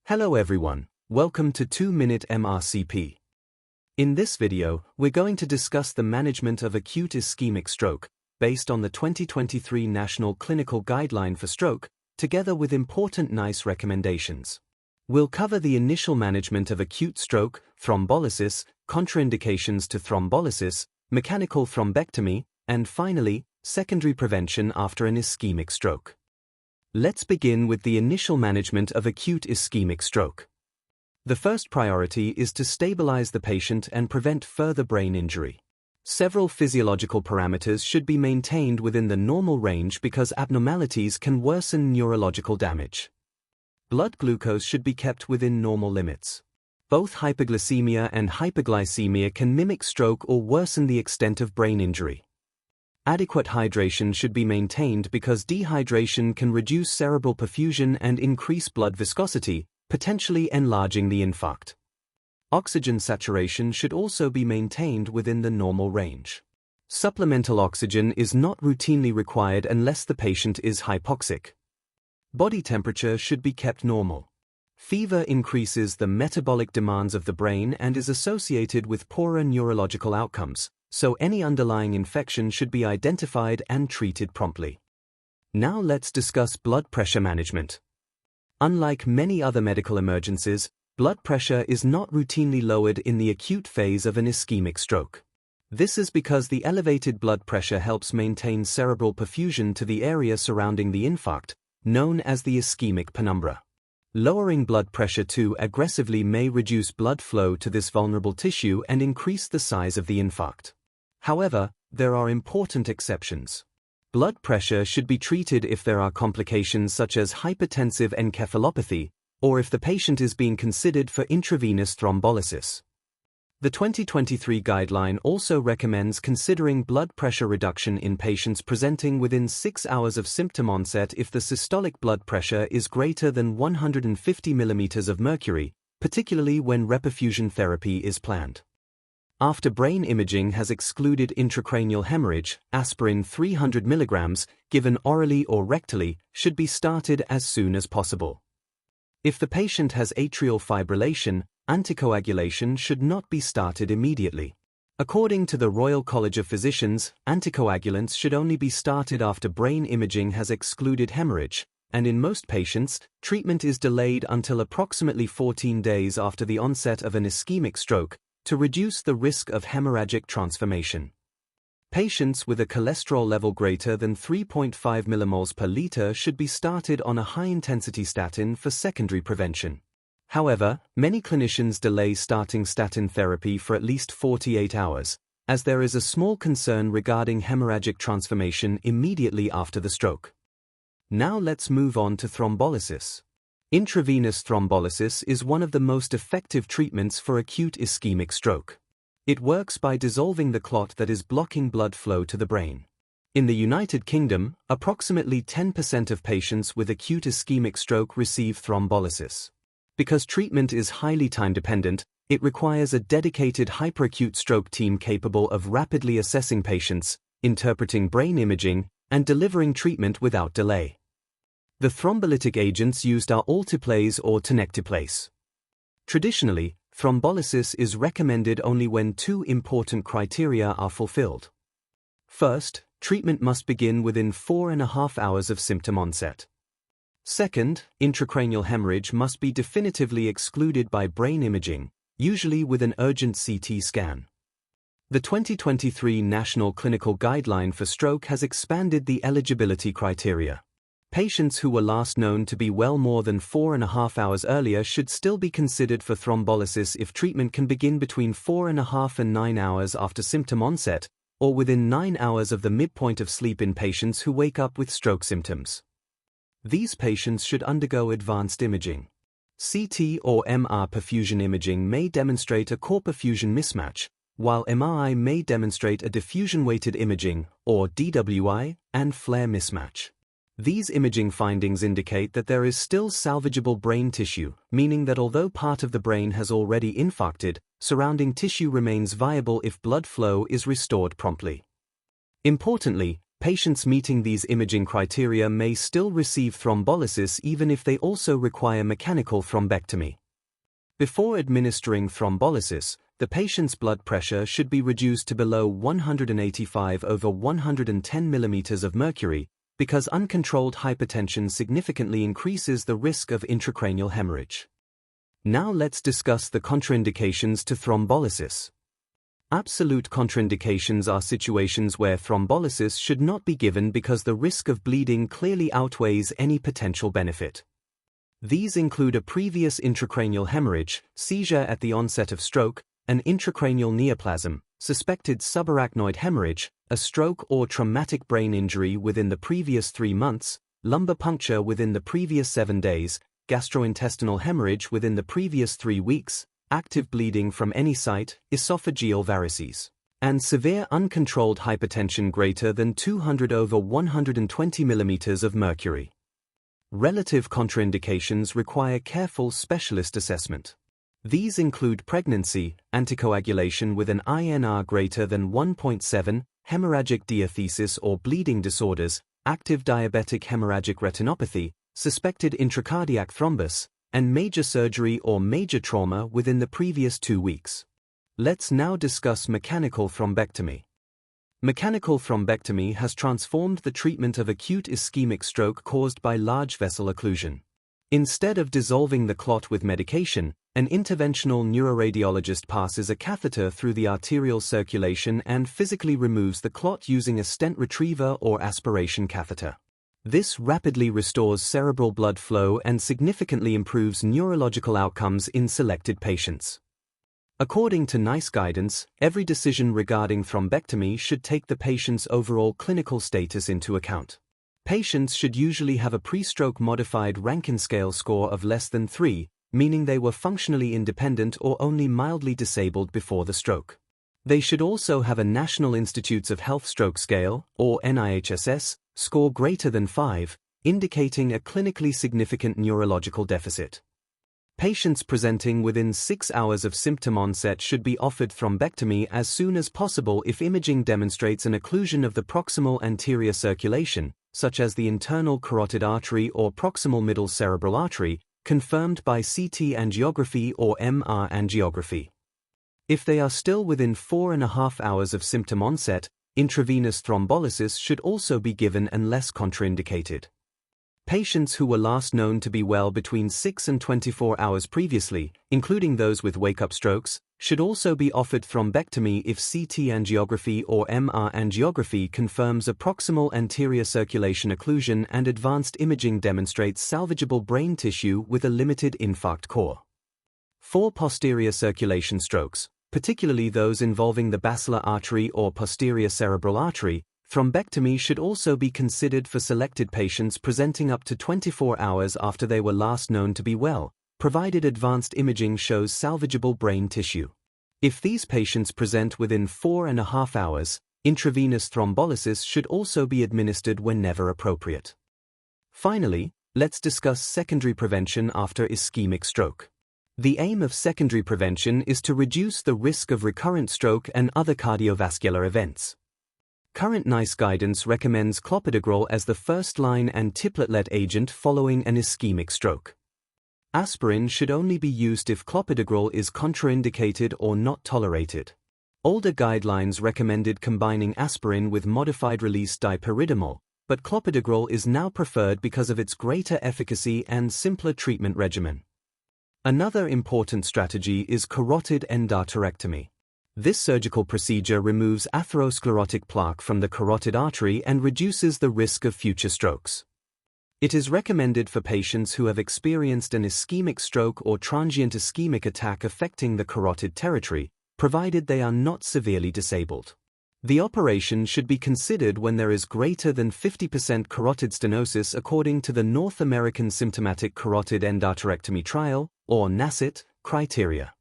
Hello everyone, welcome to Minute MRCP. In this video, we're going to discuss the management of acute ischemic stroke, based on the 2023 National Clinical Guideline for Stroke, together with important NICE recommendations. We'll cover the initial management of acute stroke, thrombolysis, contraindications to thrombolysis, mechanical thrombectomy, and finally, secondary prevention after an ischemic stroke. Let's begin with the initial management of acute ischemic stroke. The first priority is to stabilize the patient and prevent further brain injury. Several physiological parameters should be maintained within the normal range because abnormalities can worsen neurological damage. Blood glucose should be kept within normal limits. Both hyperglycemia and hyperglycemia can mimic stroke or worsen the extent of brain injury. Adequate hydration should be maintained because dehydration can reduce cerebral perfusion and increase blood viscosity, potentially enlarging the infarct. Oxygen saturation should also be maintained within the normal range. Supplemental oxygen is not routinely required unless the patient is hypoxic. Body temperature should be kept normal. Fever increases the metabolic demands of the brain and is associated with poorer neurological outcomes, so any underlying infection should be identified and treated promptly. Now let's discuss blood pressure management. Unlike many other medical emergencies, blood pressure is not routinely lowered in the acute phase of an ischemic stroke. This is because the elevated blood pressure helps maintain cerebral perfusion to the area surrounding the infarct, known as the ischemic penumbra. Lowering blood pressure too aggressively may reduce blood flow to this vulnerable tissue and increase the size of the infarct. However, there are important exceptions. Blood pressure should be treated if there are complications such as hypertensive encephalopathy, or if the patient is being considered for intravenous thrombolysis. The 2023 guideline also recommends considering blood pressure reduction in patients presenting within 6 hours of symptom onset if the systolic blood pressure is greater than 150 mm of mercury, particularly when reperfusion therapy is planned. After brain imaging has excluded intracranial hemorrhage, aspirin 300 mg, given orally or rectally, should be started as soon as possible. If the patient has atrial fibrillation, anticoagulation should not be started immediately. According to the Royal College of Physicians, anticoagulants should only be started after brain imaging has excluded hemorrhage, and in most patients, treatment is delayed until approximately 14 days after the onset of an ischemic stroke, to reduce the risk of hemorrhagic transformation. Patients with a cholesterol level greater than 3.5 millimoles per liter should be started on a high-intensity statin for secondary prevention. However, many clinicians delay starting statin therapy for at least 48 hours, as there is a small concern regarding hemorrhagic transformation immediately after the stroke. Now let's move on to thrombolysis. Intravenous thrombolysis is one of the most effective treatments for acute ischemic stroke. It works by dissolving the clot that is blocking blood flow to the brain. In the United Kingdom, approximately 10% of patients with acute ischemic stroke receive thrombolysis. Because treatment is highly time-dependent, it requires a dedicated hyperacute stroke team capable of rapidly assessing patients, interpreting brain imaging, and delivering treatment without delay. The thrombolytic agents used are alteplase or tenecteplase. Traditionally, thrombolysis is recommended only when two important criteria are fulfilled. First, treatment must begin within 4.5 hours of symptom onset. Second, intracranial hemorrhage must be definitively excluded by brain imaging, usually with an urgent CT scan. The 2023 National Clinical Guideline for Stroke has expanded the eligibility criteria. Patients who were last known to be well more than 4.5 hours earlier should still be considered for thrombolysis if treatment can begin between 4.5 and 9 hours after symptom onset, or within 9 hours of the midpoint of sleep in patients who wake up with stroke symptoms. These patients should undergo advanced imaging. CT or MR perfusion imaging may demonstrate a core perfusion mismatch, while MRI may demonstrate a diffusion-weighted imaging, or DWI, and flare mismatch. These imaging findings indicate that there is still salvageable brain tissue, meaning that although part of the brain has already infarcted, surrounding tissue remains viable if blood flow is restored promptly. Importantly, Patients meeting these imaging criteria may still receive thrombolysis even if they also require mechanical thrombectomy. Before administering thrombolysis, the patient's blood pressure should be reduced to below 185/110 mm of mercury, because uncontrolled hypertension significantly increases the risk of intracranial hemorrhage. Now let's discuss the contraindications to thrombolysis. Absolute contraindications are situations where thrombolysis should not be given because the risk of bleeding clearly outweighs any potential benefit. These include a previous intracranial hemorrhage, seizure at the onset of stroke, an intracranial neoplasm, suspected subarachnoid hemorrhage, a stroke or traumatic brain injury within the previous 3 months, lumbar puncture within the previous 7 days, gastrointestinal hemorrhage within the previous 3 weeks, active bleeding from any site, esophageal varices, and severe uncontrolled hypertension greater than 200/120 mm of mercury. Relative contraindications require careful specialist assessment. These include pregnancy, anticoagulation with an INR greater than 1.7, hemorrhagic diathesis or bleeding disorders, active diabetic hemorrhagic retinopathy, suspected intracardiac thrombus, and major surgery or major trauma within the previous 2 weeks. Let's now discuss mechanical thrombectomy. Mechanical thrombectomy has transformed the treatment of acute ischemic stroke caused by large vessel occlusion. Instead of dissolving the clot with medication, an interventional neuroradiologist passes a catheter through the arterial circulation and physically removes the clot using a stent retriever or aspiration catheter. This rapidly restores cerebral blood flow and significantly improves neurological outcomes in selected patients. According to NICE guidance, every decision regarding thrombectomy should take the patient's overall clinical status into account. Patients should usually have a pre-stroke modified Rankin scale score of less than 3, meaning they were functionally independent or only mildly disabled before the stroke. They should also have a National Institutes of Health Stroke Scale, or NIHSS, score greater than 5, indicating a clinically significant neurological deficit. Patients presenting within 6 hours of symptom onset should be offered thrombectomy as soon as possible if imaging demonstrates an occlusion of the proximal anterior circulation, such as the internal carotid artery or proximal middle cerebral artery, confirmed by CT angiography or MR angiography. If they are still within 4.5 hours of symptom onset, intravenous thrombolysis should also be given unless contraindicated. Patients who were last known to be well between 6 and 24 hours previously, including those with wake-up strokes, should also be offered thrombectomy if CT angiography or MR angiography confirms a proximal anterior circulation occlusion and advanced imaging demonstrates salvageable brain tissue with a limited infarct core. For posterior circulation strokes, particularly those involving the basilar artery or posterior cerebral artery, thrombectomy should also be considered for selected patients presenting up to 24 hours after they were last known to be well, provided advanced imaging shows salvageable brain tissue. If these patients present within 4.5 hours, intravenous thrombolysis should also be administered whenever appropriate. Finally, let's discuss secondary prevention after ischemic stroke. The aim of secondary prevention is to reduce the risk of recurrent stroke and other cardiovascular events. Current NICE guidance recommends Clopidogrel as the first-line antiplatelet agent following an ischemic stroke. Aspirin should only be used if Clopidogrel is contraindicated or not tolerated. Older guidelines recommended combining aspirin with modified-release dipyridamole, but Clopidogrel is now preferred because of its greater efficacy and simpler treatment regimen. Another important strategy is carotid endarterectomy. This surgical procedure removes atherosclerotic plaque from the carotid artery and reduces the risk of future strokes. It is recommended for patients who have experienced an ischemic stroke or transient ischemic attack affecting the carotid territory, provided they are not severely disabled. The operation should be considered when there is greater than 50% carotid stenosis according to the North American Symptomatic Carotid Endarterectomy Trial, or NASCET, criteria.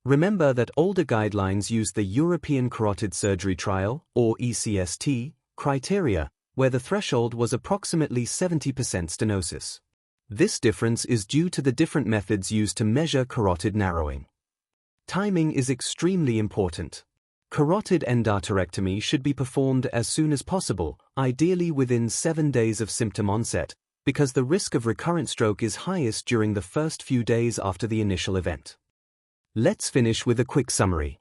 Remember that older guidelines used the European Carotid Surgery Trial, or ECST, criteria, where the threshold was approximately 70% stenosis. This difference is due to the different methods used to measure carotid narrowing. Timing is extremely important. Carotid endarterectomy should be performed as soon as possible, ideally within 7 days of symptom onset, because the risk of recurrent stroke is highest during the first few days after the initial event. Let's finish with a quick summary.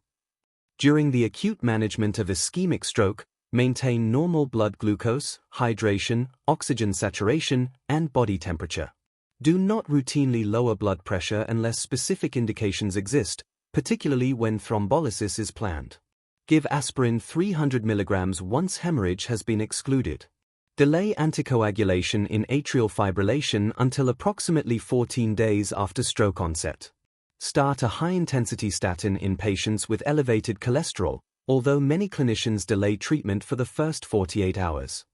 During the acute management of ischemic stroke, maintain normal blood glucose, hydration, oxygen saturation, and body temperature. Do not routinely lower blood pressure unless specific indications exist, particularly when thrombolysis is planned. Give aspirin 300 mg once hemorrhage has been excluded. Delay anticoagulation in atrial fibrillation until approximately 14 days after stroke onset. Start a high-intensity statin in patients with elevated cholesterol, although many clinicians delay treatment for the first 48 hours.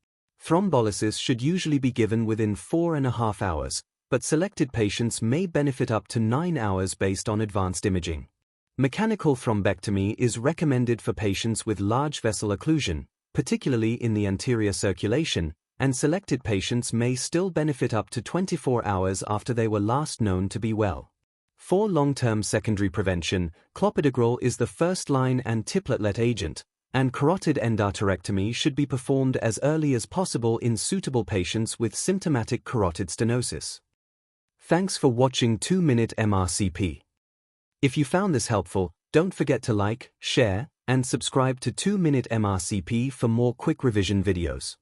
Thrombolysis should usually be given within 4.5 hours, but selected patients may benefit up to 9 hours based on advanced imaging. Mechanical thrombectomy is recommended for patients with large vessel occlusion, particularly in the anterior circulation, and selected patients may still benefit up to 24 hours after they were last known to be well. For long-term secondary prevention, Clopidogrel is the first-line antiplatlet agent, and carotid endarterectomy should be performed as early as possible in suitable patients with symptomatic carotid stenosis. Thanks for watching 2-Minute MRCP. If you found this helpful, don't forget to like, share, and subscribe to 2-Minute MRCP for more quick revision videos.